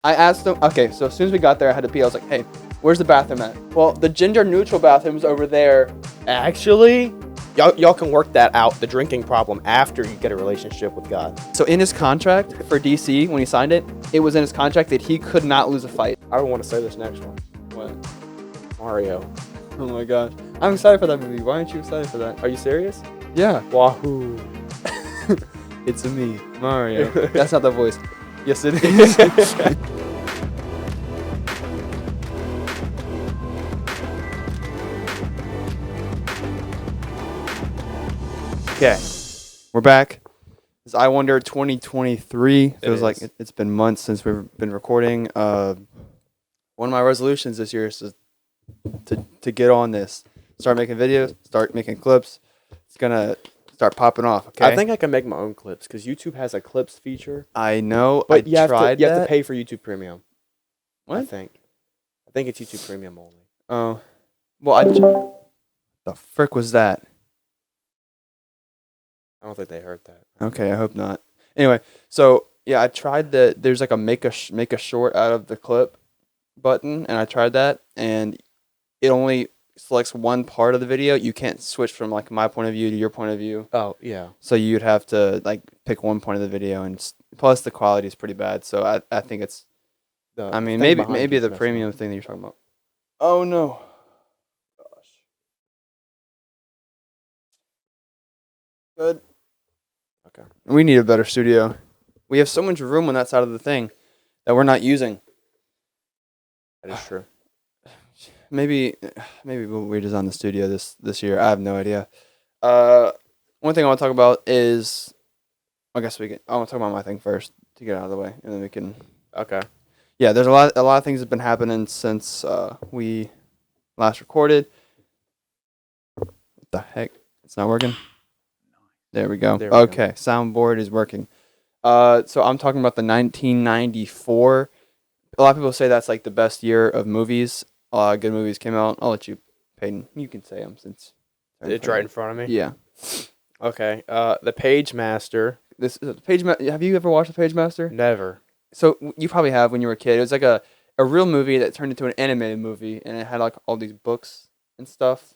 I asked them. Okay, so as soon as we got there, I had to pee. I was like, "Hey, where's the bathroom at?" Well, the gender-neutral bathroom's over there. Actually, y'all can work that out, the drinking problem, after you get a relationship with God. So in his contract for DC, when he signed it, it was in his contract that he could not lose a fight. I don't want to say this next one. What? Mario. Oh my gosh, I'm excited for that movie. Why aren't you excited for that? Are you serious? Yeah. Wahoo. It's me, Mario. That's not the voice. Yes, it is. Okay, we're back. It's I Wonder 2023. Feels like it's been months since we've been recording. One of my resolutions this year is to get on this. Start making videos, start making clips. It's gonna start popping off, okay? I think I can make my own clips because YouTube has a clips feature. I know, but you have to pay for YouTube Premium. What? I think it's YouTube Premium only. Oh, well, the frick was that? I don't think they heard that. Okay, I hope not. Anyway, so yeah, I tried there's like a make a short out of the clip button, and I tried that, and it only selects one part of the video. You can't switch from like my point of view to your point of view. Oh, yeah. So you'd have to like pick one point of the video, and plus the quality is pretty bad. So I think it's, I mean, maybe the premium thing that you're talking about. Oh no. Gosh. Good. Okay. We need a better studio. We have so much room on that side of the thing that we're not using. That is true. Maybe we'll redesign the studio this year. I have no idea. One thing I want to talk about is, I want to talk about my thing first to get out of the way, and then we can. Okay. Yeah, there's a lot of things that have been happening since we last recorded. What the heck? It's not working? There we go. Okay, soundboard is working. So I'm talking about the 1994. A lot of people say that's like the best year of movies. A lot of good movies came out. I'll let you, Peyton. You can say them since it's right in front of me. Yeah. Okay. The Page Master. This is Have you ever watched The Page Master? Never. So you probably have when you were a kid. It was like a real movie that turned into an animated movie, and it had like all these books and stuff.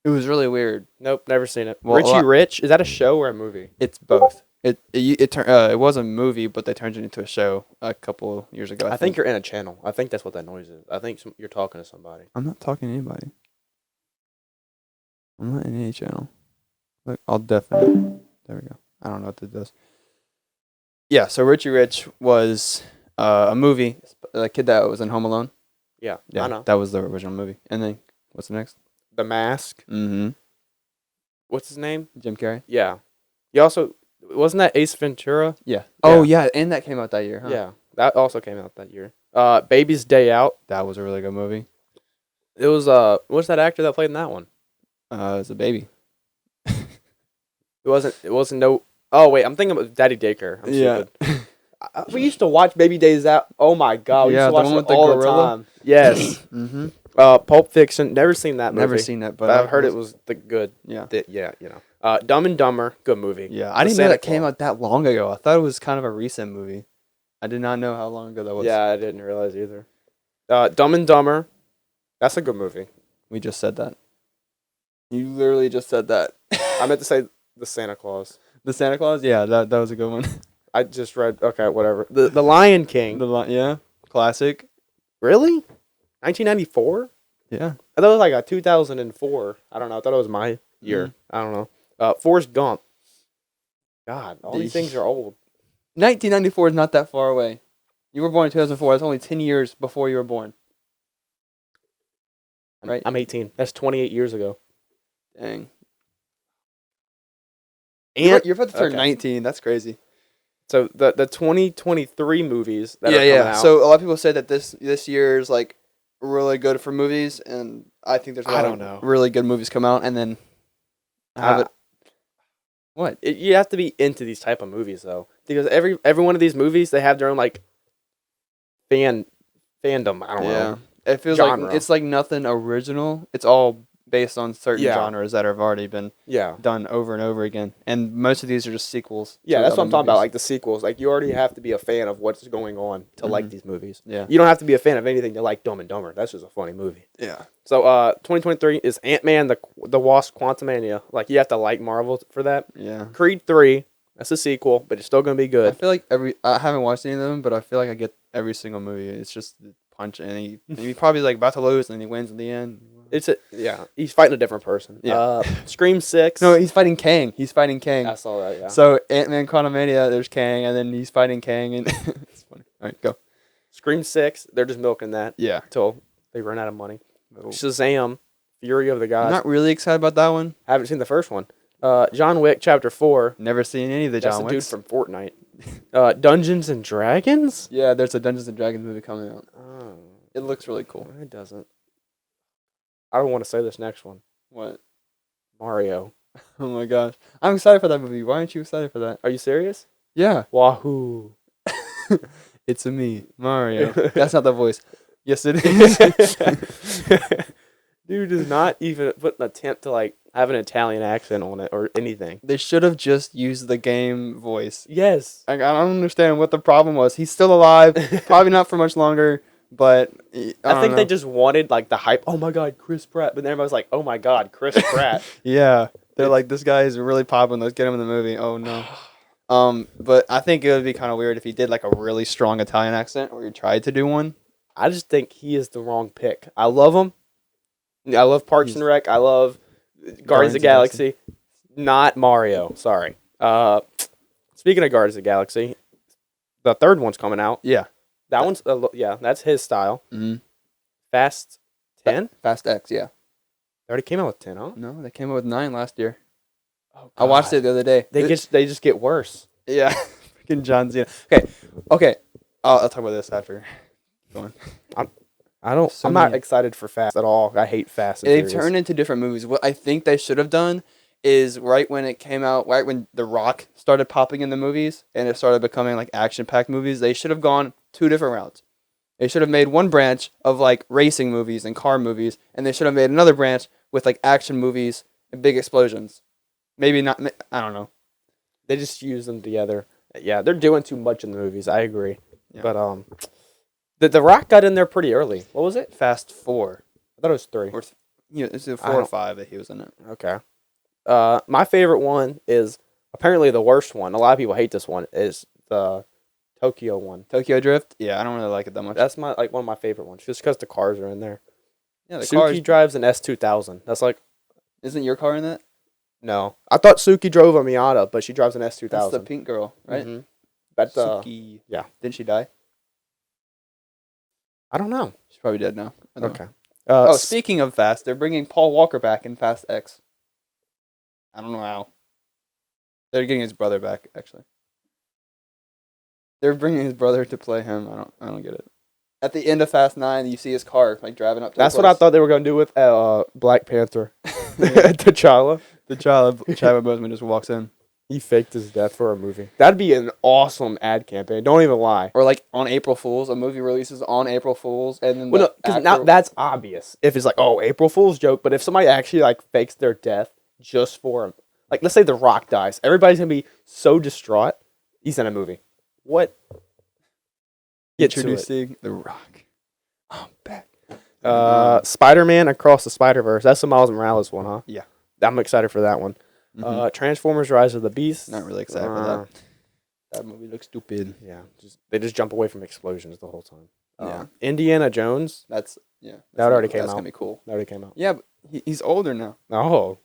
It was really weird. Nope, never seen it. Well, Richie Rich, is that a show or a movie? It's both. It was a movie, but they turned it into a show a couple years ago. I think you're in a channel. I think that's what that noise is. I think you're talking to somebody. I'm not talking to anybody. I'm not in any channel. Look, I'll definitely. There we go. I don't know what this does. Yeah, so Richie Rich was a movie. The kid that was in Home Alone. Yeah, I know. That was the original movie. And then what's the next? The Mask. Mm-hmm. What's his name? Jim Carrey. Yeah. He also wasn't that Ace Ventura? Yeah. Oh yeah, and that came out that year, huh? Yeah, that also came out that year. Baby's Day Out. That was a really good movie. It was what's that actor that played in that one? It was a baby. It wasn't no. Oh wait, I'm thinking about Daddy Daycare. I'm stupid. We used to watch Baby Days Out. Oh my god, we used to watch it all the time. Yes. Mm-hmm. Pulp Fiction. Never seen that movie. Never seen that, but I've heard it was good. Yeah. Yeah, you know. Dumb and Dumber, good movie. Yeah, I didn't know that came out that long ago. I thought it was kind of a recent movie. I did not know how long ago that was. Yeah, I didn't realize either. Dumb and Dumber, that's a good movie. We just said that. You literally just said that. I meant to say The Santa Claus. The Santa Claus? Yeah, that was a good one. I just read. Okay, whatever. The Lion King. Yeah, classic. Really? 1994? Yeah. I thought it was like a 2004. I don't know. I thought it was my year. Mm-hmm. I don't know. Forrest Gump. God, all these things are old. 1994 is not that far away. You were born in 2004. That's only 10 years before you were born. Right? I'm 18. That's 28 years ago. Dang. And you're about to turn 19. That's crazy. So the 2023 movies that are coming out. So a lot of people say that this year is like really good for movies, and I think there's a lot of really good movies come out, and then What? You have to be into these type of movies though, because every one of these movies they have their own like fandom. I don't know. It feels genre. like it's like nothing original. It's all based on certain genres that have already been Yeah. done over and over again. And most of these are just sequels. Yeah, to that's what other I'm talking about. movies. Like the sequels. Like you already have to be a fan of what's going on to like these movies. Yeah. You don't have to be a fan of anything to like Dumb and Dumber. That's just a funny movie. Yeah. So 2023 is Ant-Man the Wasp Quantumania. Like you have to like Marvel for that. Yeah. Creed 3, that's a sequel, but it's still going to be I good. feel like I haven't watched any of them, but I feel like I get every single movie. It's just the punch, and he probably like about to lose, and then he wins in the end. He's fighting a different person. Yeah. Scream 6. No, he's fighting Kang. He's fighting Kang. I saw that, yeah. So Ant-Man Quantumania, there's Kang, and then he's fighting Kang, and it's funny. All right, go. Scream 6, they're just milking that Yeah. until they run out of money. Shazam, Fury of the Gods. I'm not really excited about that one. I haven't seen the first one. John Wick Chapter 4. Never seen any of the That's John the dude Wicks. from Fortnite. Dungeons and Dragons? Yeah, there's a Dungeons and Dragons movie coming out. Oh, It looks really cool. it doesn't. I don't want to say this next one. What? Mario. Oh my gosh. I'm excited for that movie. Why aren't you excited for that? Are you serious? Yeah. Wahoo. It's a me, Mario. That's not the voice. Yes, it is. Dude does not even put an attempt to like have an Italian accent on it or anything. They should have just used the game voice. Yes. Like, I don't understand what the problem was. He's still alive. Probably not for much longer, but I think they just wanted like the hype. Oh my God, Chris Pratt. But then everybody's like, oh my God, Chris Pratt. Yeah. They're like, this guy is really popping. Let's get him in the movie. Oh no. But I think it would be kind of weird if he did like a really strong Italian accent, or he tried to do one. I just think he is the wrong pick. I love him. I love Parks and Rec. I love Guardians of the Galaxy. Not Mario. Sorry. Speaking of Guardians of the Galaxy, the third one's coming out. Yeah. That one's that's his style. Mm-hmm. Fast 10? Fast X, yeah. They already came out with 10, huh? No, they came out with 9 last year. Oh, I watched it the other day. They just get worse. Yeah. Freaking John Cena. Okay. I'll talk about this after. Go on. I'm not excited for Fast at all. I hate Fast and They've Furious. turned into different movies. What I think they should have done is right when it came out, right when The Rock started popping in the movies and it started becoming like action-packed movies, they should have gone 2 different routes. They should have made one branch of like racing movies and car movies, and they should have made another branch with like action movies and big explosions. Maybe not. I don't know. They just use them together. Yeah, they're doing too much in the movies. I agree. Yeah. But the Rock got in there pretty early. What was it? Fast 4. I thought it was 3. Or it's 4 or 5 that he was in it. Okay. My favorite one is apparently the worst one. A lot of people hate this one. Is the Tokyo one. Tokyo Drift? Yeah, I don't really like it that much. That's one of my favorite ones, just because the cars are in there. Yeah, the Suki drives an S2000. That's like, isn't your car in that? no. I thought Suki drove a Miata, but she drives an S2000. That's the pink girl, right? Mm-hmm. That's Suki. Yeah. Didn't she die? I don't know. She's probably dead now. I don't know. Okay. Speaking of Fast, they're bringing Paul Walker back in Fast X. I don't know how. They're getting his brother back, actually. They're bringing his brother to play him. I don't get it. At the end of Fast 9, you see his car like driving up to That's what I thought they were going to do with Black Panther. T'Challa. Chadwick Boseman just walks in. He faked his death for a movie. That'd be an awesome ad campaign. Don't even lie. Or like on April Fools, a movie releases on April Fools, and then because now that's obvious. If it's like, oh, April Fool's joke, but if somebody actually like fakes their death just for him, like let's say The Rock dies, everybody's gonna be so distraught. He's in a movie. What? Introducing The Rock. I'm back. Spider-Man Across the Spider-Verse. That's the Miles Morales one, huh? Yeah. I'm excited for that one. Mm-hmm. Transformers: Rise of the Beast. Not really excited for that. That movie looks stupid. Yeah, they just jump away from explosions the whole time. Yeah. Indiana Jones. That already came out. That's gonna be cool. That already came out. Yeah, but he's older now. Oh,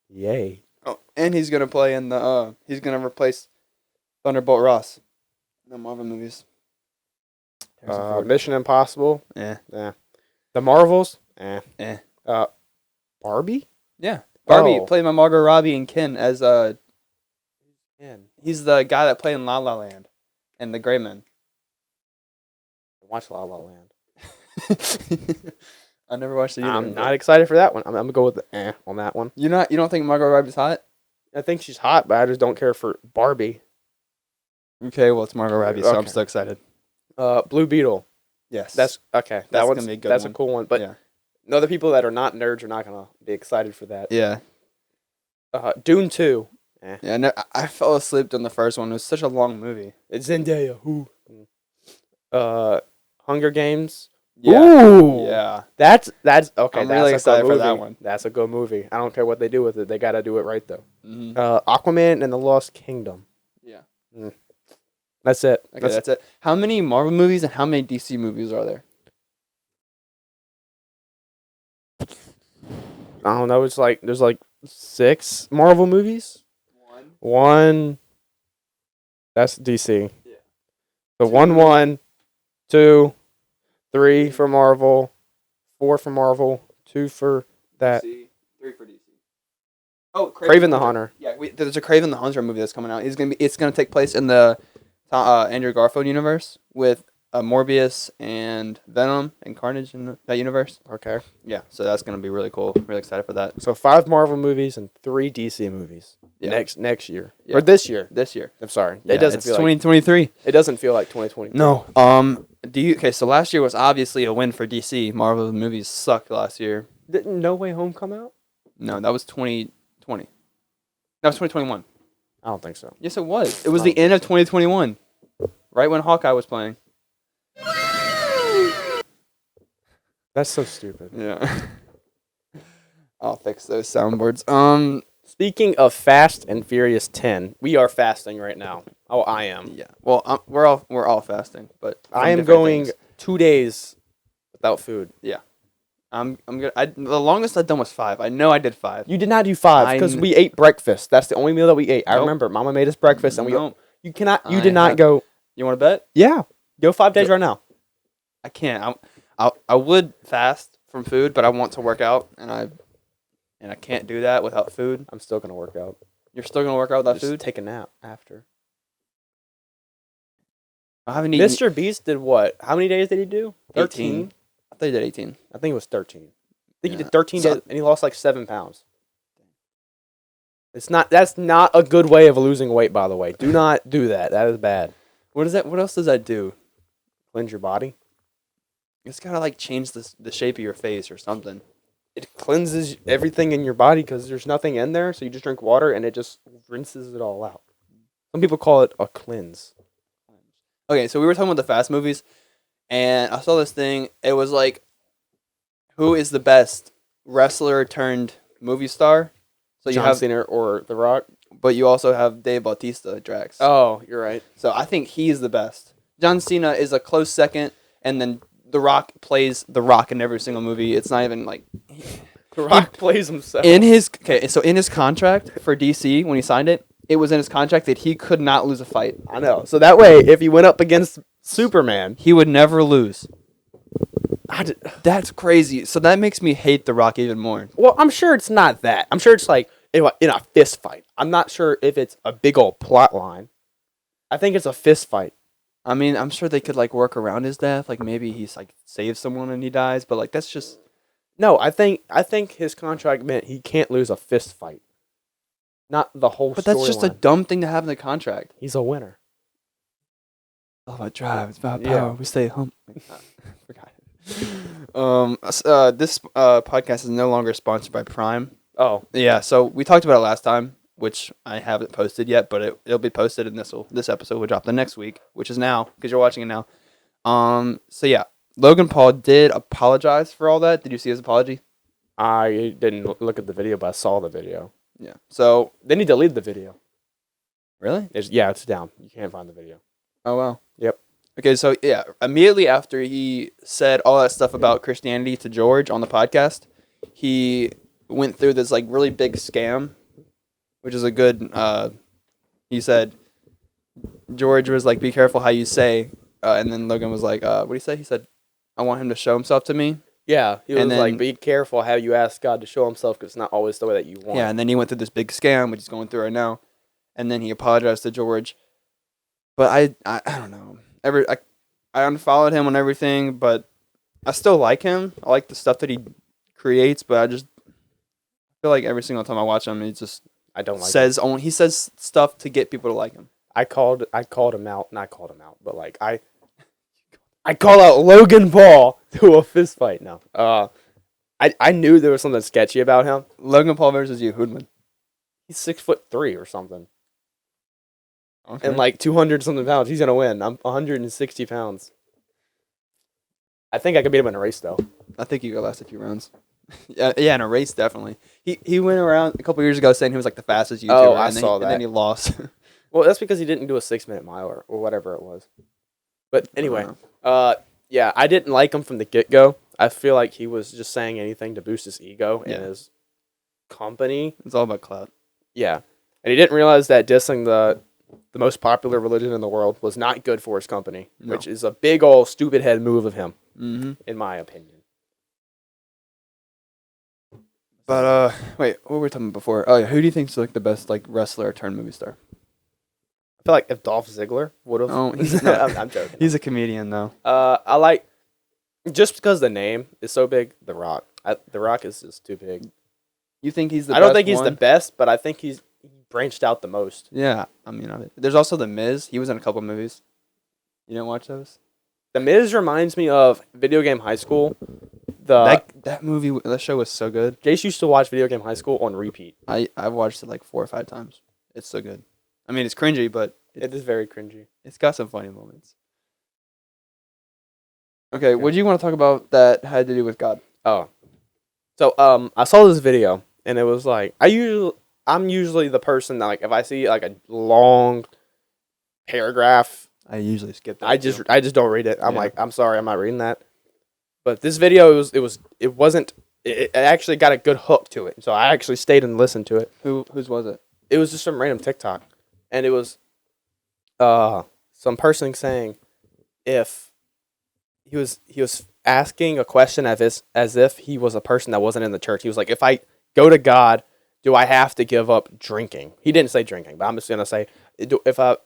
yay! Oh, and he's gonna play in the. He's gonna replace Thunderbolt Ross in the Marvel movies. Mission Impossible. Yeah. The Marvels. Barbie. Yeah. Barbie Oh. played by Margot Robbie and Ken as Man. he's the guy that played in La La Land and The Gray Men. Watch La La Land. I never watched it either. I'm not excited for that one. I'm gonna go with the on that one. You don't think Margot Robbie's hot? I think she's hot, but I just don't care for Barbie. Okay, well it's Margot Robbie, so I'm Okay. so excited. Blue Beetle. Yes. That's okay. That's One's gonna be a good That's one. a cool one. But Yeah. No, the people that are not nerds are not gonna be excited for that. Yeah. Dune 2. Yeah, no, I fell asleep during the first one. It was such a long movie. It's Zendaya. Who? Hunger Games. Yeah. Ooh. Yeah. That's okay. I'm that's really a excited good for movie. that one. That's a good movie. I don't care what they do with it. They gotta do it right though. Mm-hmm. Aquaman and the Lost Kingdom. Yeah. That's it. Okay, that's it. How many Marvel movies and how many DC movies are there? I don't know. It's like there's like 6 Marvel movies. One. That's DC. Yeah. So 1, 2, 3 for Marvel, 4 for Marvel, 2 for that. DC, 3 for DC. Oh, Kraven the Hunter. Yeah, there's a Kraven the Hunter movie that's coming out. It's gonna take place in the Andrew Garfield universe with Morbius and Venom and Carnage in that universe. Okay. Yeah, so that's gonna be really cool. Really excited for that. So 5 Marvel movies and 3 DC movies. Yeah. Next year. Yeah. Or this year. This year. I'm sorry. Yeah, It doesn't it's feel 2023. it doesn't feel like 2020. No. Okay, so last year was obviously a win for DC. Marvel movies sucked last year. Didn't No Way Home come out? No, that was 2020. That was 2021. I don't think so. Yes, it was. It was the end of 2021. Right when Hawkeye was playing. That's so stupid. Yeah. I'll fix those soundboards. Speaking of Fast and Furious 10, we are fasting right now. Oh, I am. Yeah. Well, we're all fasting, but I am different going things. 2 days without food. I'm good. The longest I've done was 5. I know I did 5. You did not do 5 because we ate breakfast. That's the only meal that we ate. I Nope. remember Mama made us breakfast and Nope. You cannot. You I did not have- go. You want to bet? Yeah, go 5 days right now. I can't. I would fast from food, but I want to work out, and I can't do that without food. I'm still gonna work out. You're still gonna work out without Just food? take a nap after. I haven't eaten. Mr. Beast did what? How many days did he do? 18. I thought you did 18. I think it was 13. I think he Yeah. did 13 So- days, and he lost like 7 pounds. That's not a good way of losing weight, by the way. Do not do that. That is bad. What is that? What else does that do? Cleanse your body. It's gotta like change the shape of your face or something. It cleanses everything in your body because there's nothing in there. So you just drink water and it just rinses it all out. Some people call it a cleanse. Okay, so we were talking about the Fast movies, and I saw this thing. It was like, who is the best wrestler turned movie star? So you John have, Cena or The Rock. but you also have Dave Bautista, Drax. Oh, you're right. So I think he's the best. John Cena is a close second, and then The Rock plays The Rock in every single movie. It's not even like The Rock plays himself. in his contract for DC when he signed it. It was in his contract that he could not lose a fight. I know. So that way, if he went up against Superman, He would never lose. I did, That's crazy. So that makes me hate The Rock even more. well, I'm sure it's not that. I'm sure it's like in a fist fight. I'm not sure if it's a big old plot line. I think it's a fist fight. I mean, I'm sure they could like work around his death. Like maybe he's like saves someone and he dies, but like that's just No, I think his contract meant he can't lose a fist fight. Not the whole. But that's just a storyline. dumb thing to have in the contract. He's a winner. It's all about drive. It's about Yeah. power. We stay home. Forgot. This podcast is no longer sponsored by Prime. Oh, Yeah, so we talked about it last time, which I haven't posted yet, but it'll be posted, and this episode will drop the next week, which is now because you're watching it now. So yeah, Logan Paul did apologize for all that. Did you see his apology? I didn't look at the video, but I saw the video. Yeah. So Then he deleted the video. really? It's down. You can't find the video. Oh wow. Yep. Okay, so yeah, immediately after he said all that stuff about Christianity to George on the podcast, he went through this like really big scam, which is a good. He said George was like, "Be careful how you say," and then Logan was like, "What did he say?" He said, "I want him to show himself to me." Yeah, he was And like, then- "Be careful how you ask God to show Himself, because it's not always the way that you want." Yeah, and then he went through this big scam, which he's going through right now, and then he apologized to George. But I don't know. I unfollowed him on everything, but I still like him. I like the stuff that he creates, but I feel like every single time I watch him, he just I don't like. he says stuff to get people to like him. I called him out. Not called him out, but like I call out Logan Paul to a fist fight. No, I knew there was something sketchy about him. Logan Paul versus you, who'd win? He's 6'3" or something, Okay. and like 200 something pounds. He's gonna win. I'm 160 pounds. I think I could beat him in a race though. I think you could last a few rounds. Yeah, in a race definitely. He went around a couple years ago saying he was like the fastest YouTuber. Oh, I and then saw And then that. he lost. Well, that's because he didn't do a 6-minute mile or whatever it was. But anyway, Uh, yeah, I didn't like him from the get go. I feel like he was just saying anything to boost his ego Yeah. and his company. It's all about clout. Yeah, and he didn't realize that dissing the most popular religion in the world was not good for his company, No. which is a big old stupid head move of him, Mm-hmm. in my opinion. But wait, what were we talking about before? Oh yeah, who do you think's like the best like wrestler turned movie star? I feel like if Dolph Ziggler would have, Oh, he's not. I'm joking. He's a comedian though. I like just because the name is so big. The Rock. The Rock is just too big. You think he's the? I don't best think he's the one? best, but I think he branched out the most. Yeah, I mean, there's also the Miz. He was in a couple movies. You didn't watch those? The Miz reminds me of Video Game High School. That movie, that show was so good. Jace used to watch Video Game High School on repeat. I've watched it like 4 or 5 times. It's so good. I mean, it's cringy, but It is very cringy. it's got some funny moments. Okay, what do you want to talk about that had to do with God? Oh, so I saw this video and it was like I'm usually the person that like if I see like a long paragraph, I usually skip that. I just don't read it. I'm Yeah. like, I'm sorry, I'm not reading that. But this video it actually got a good hook to it. So I actually stayed and listened to it. Whose was it? It was just some random TikTok, and it was some person saying if he was asking a question as if he was a person that wasn't in the church. He was like, if I go to God, do I have to give up drinking? He didn't say drinking, but I'm just gonna say if I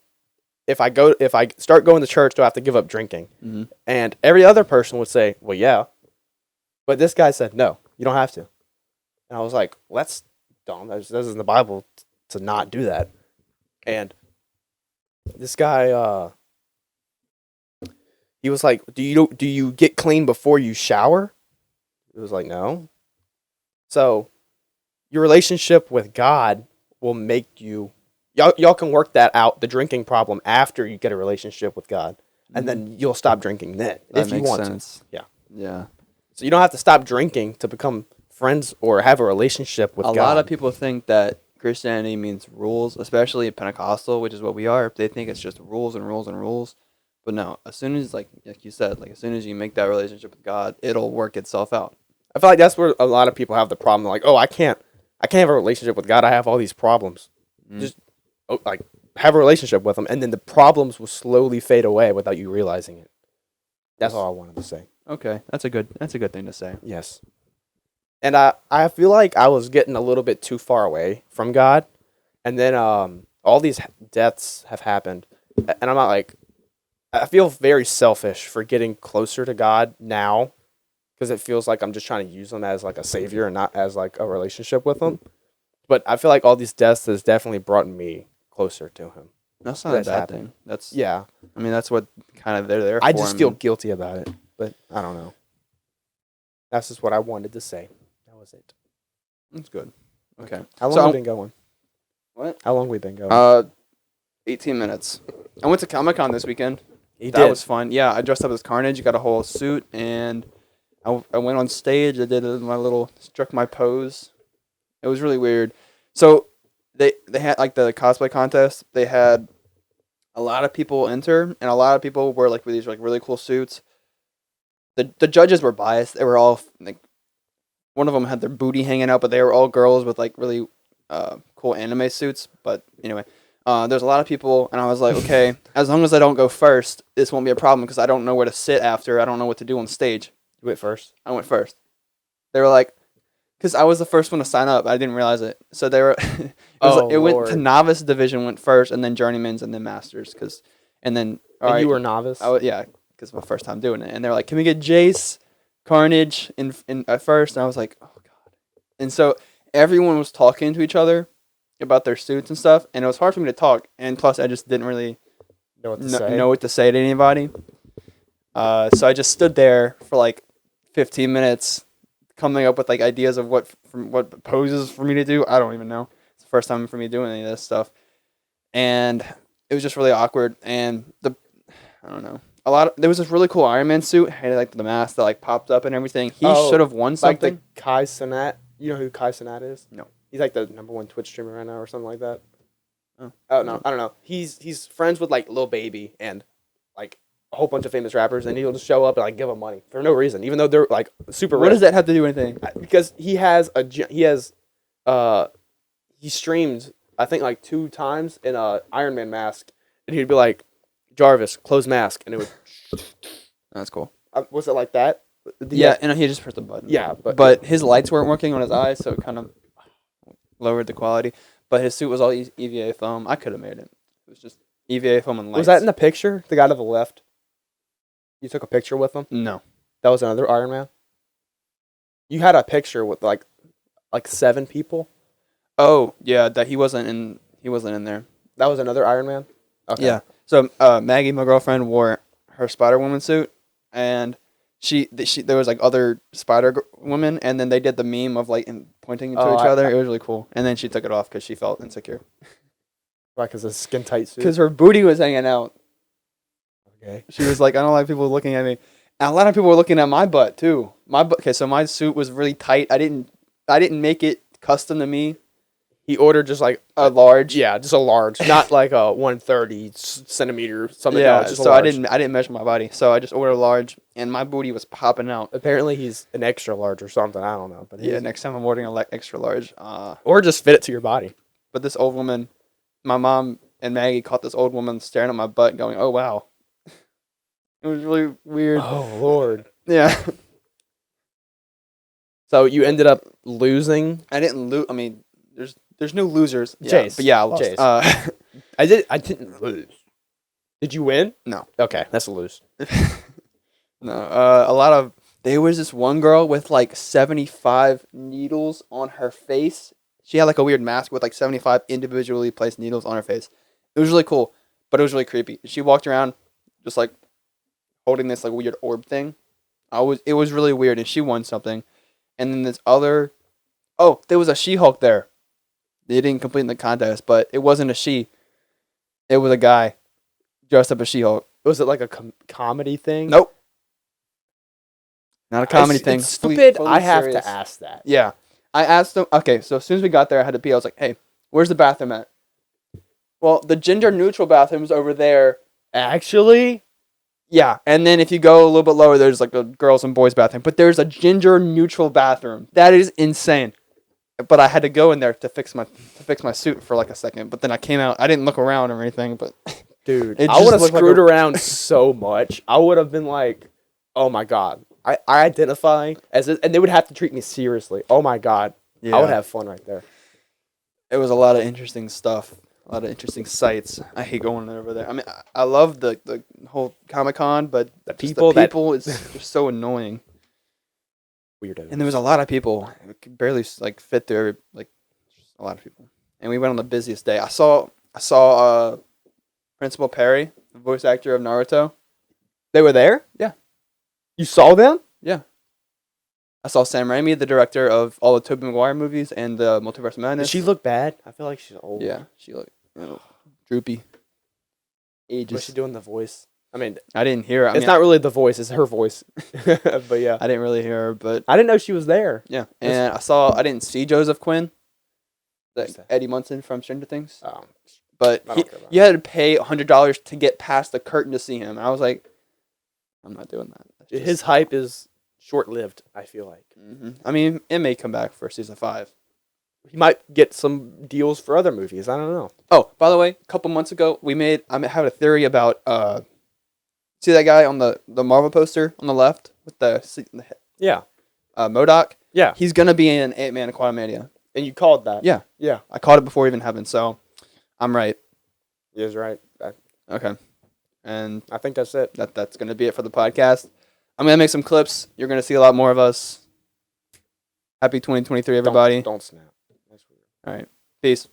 start going to church, do I have to give up drinking? Mm-hmm. And every other person would say, well, yeah. But this guy said, no, you don't have to. And I was like, well, that's dumb. This is in the Bible to not do that. And this guy, he was like, do you get clean before you shower? It was like, no. So your relationship with God will make you, y'all can work that out, the drinking problem, after you get a relationship with God. And then you'll stop drinking then, That if you makes want sense. to. Yeah. Yeah. So you don't have to stop drinking to become friends or have a relationship with God. A lot of people think that Christianity means rules, especially Pentecostal, which is what we are. They think it's just rules and rules and rules. But no, as soon as like you said, like as soon as you make that relationship with God, it'll work itself out. I feel like that's where a lot of people have the problem. They're like, oh, I can't have a relationship with God. I have all these problems. Just like have a relationship with Him, and then the problems will slowly fade away without you realizing it. That's all I wanted to say. Okay, that's a good thing to say. Yes. And I feel like I was getting a little bit too far away from God, and then all these deaths have happened, and I'm not like, I feel very selfish for getting closer to God now, because it feels like I'm just trying to use Him as like a savior and not as like a relationship with Him. But I feel like all these deaths has definitely brought me closer to Him. That's not That's a bad happened. thing. That's Yeah, I mean, that's what kind of they're there. I for. just feel guilty about it, but I don't know. That's just what I wanted to say. That was it. That's good. Okay. How long So have we been going? What? How long we been going? 18 minutes. I went to Comic-Con this weekend. He That did. was fun. Yeah, I dressed up as Carnage. Got a whole suit, and I went on stage. I did struck my pose. It was really weird. So they had like the cosplay contest. They had a lot of people enter, and a lot of people were like with these like really cool suits. The judges were biased. They were all like, one of them had their booty hanging out, but they were all girls with like really cool anime suits. But anyway, there's a lot of people, and I was like, okay, as long as I don't go first, this won't be a problem because I don't know where to sit after. I don't know what to do on stage. You went first. I went first. They were like, because I was the first one to sign up. I didn't realize it. So they were, it went to novice division went first, and then journeyman's, and then masters. And then You were novice. yeah, because my first time doing it. And they're like, can we get Jace, Carnage in at first? And I was like, oh god. And so everyone was talking to each other about their suits and stuff, and it was hard for me to talk. And plus, I just didn't really know what to say. know what to say to anybody. So I just stood there for like 15 minutes, coming up with like ideas of what poses for me to do. I don't even know. It's the first time for me doing any of this stuff, and it was just really awkward. And I don't know. There was this really cool Iron Man suit. Had like the mask that like popped up and everything. He should have won something. Like the Kai Cenat. You know who Kai Cenat is? No. He's like the #1 Twitch streamer right now or something like that. Oh no, I don't know. He's friends with like Lil Baby and like a whole bunch of famous rappers, and he'll just show up and like give them money for no reason, even though they're like super. What does that have to do with anything? Because he streamed I think like 2 times in a Iron Man mask, and he'd be like, Jarvis, close mask, and it would. That's cool. Was it like that? Yeah, and he just pressed the button. Yeah, but his lights weren't working on his eyes, so it kind of lowered the quality. But his suit was all EVA foam. I could have made it. It was just EVA foam and lights. Was that in the picture? The guy to the left? You took a picture with him? No. That was another Iron Man? You had a picture with like 7 people? Oh, yeah, that he wasn't in there. That was another Iron Man? Okay. Yeah. So Maggie, my girlfriend, wore her Spider-Woman suit, and there was like other Spider-Woman, and then they did the meme of like pointing into each other. It was really cool. And then she took it off because she felt insecure. Why? Because it's a skin tight suit. Because her booty was hanging out. Okay. She was like, I don't like people looking at me. And a lot of people were looking at my butt too. Okay, so my suit was really tight. I didn't make it custom to me. He ordered just like a large. Yeah, just a large, not like a 130 centimeter something. Yeah, else, just so I didn't measure my body, so I just ordered a large, and my booty was popping out. Apparently, he's an extra large or something. I don't know, but yeah, next time I'm ordering an extra large. Or just fit it to your body. But this old woman, my mom and Maggie caught this old woman staring at my butt, going, "Oh wow." It was really weird. Oh Lord. Yeah. So you ended up losing. I didn't lose. I mean, there's no losers. Chase. But yeah, I lost. Chase. I didn't lose. Did you win? No. Okay, that's a lose. No. There was this one girl with like 75 needles on her face. She had like a weird mask with like 75 individually placed needles on her face. It was really cool, but it was really creepy. She walked around just like holding this like weird orb thing. It was really weird, and she won something. And then there was a She-Hulk there. They didn't complete the contest, but it wasn't a she. It was a guy dressed up as She-Hulk. Was it like a comedy thing? Nope. Not a comedy thing. It's stupid. Fully I have serious. to ask that. Yeah. I asked him. Okay, so as soon as we got there, I had to pee. I was like, hey, where's the bathroom at? Well, the gender-neutral bathroom's over there. Actually? Yeah, and then if you go a little bit lower, there's like a girls and boys bathroom. But there's a gender-neutral bathroom. That is insane. But I had to go in there to fix my suit for like a second. But then I came out. I didn't look around or anything. But dude, I would have screwed around so much. I would have been like, oh my god. I identify as it, and they would have to treat me seriously. Oh my god. Yeah. I would have fun right there. It was a lot of interesting stuff. A lot of interesting sights. I hate going over there. I mean, I love the whole Comic-Con, but the people is just so annoying. Weirdo. And there was a lot of people. It could barely like fit through a lot of people. And we went on the busiest day. I saw Principal Perry, the voice actor of Naruto. They were there? Yeah. You saw them? Yeah. I saw Sam Raimi, the director of all the Tobey Maguire movies and the Multiverse of Madness. Did she look bad? I feel like she's old. Yeah, she looked droopy. Ages. Was she doing the voice? I mean, I didn't hear her. It's not really the voice; it's her voice. But yeah, I didn't really hear her, but I didn't know she was there. Yeah, and I didn't see Joseph Quinn, Eddie Munson from Stranger Things. But you had to pay $100 to get past the curtain to see him. And I was like, I'm not doing that. His hype is short-lived, I feel like. Mm-hmm. I mean, it may come back for season 5. He might get some deals for other movies. I don't know. Oh, by the way, a couple months ago, I had a theory about, see that guy on the Marvel poster on the left with the yeah, MODOK? Yeah. He's going to be in Ant-Man and Quantumania. And you called that? Yeah. Yeah. I called it before it even happened, so I'm right. He is right. Okay. And I think that's it. That's going to be it for the podcast. I'm going to make some clips. You're going to see a lot more of us. Happy 2023, everybody. Don't snap. That's weird. All right. Peace.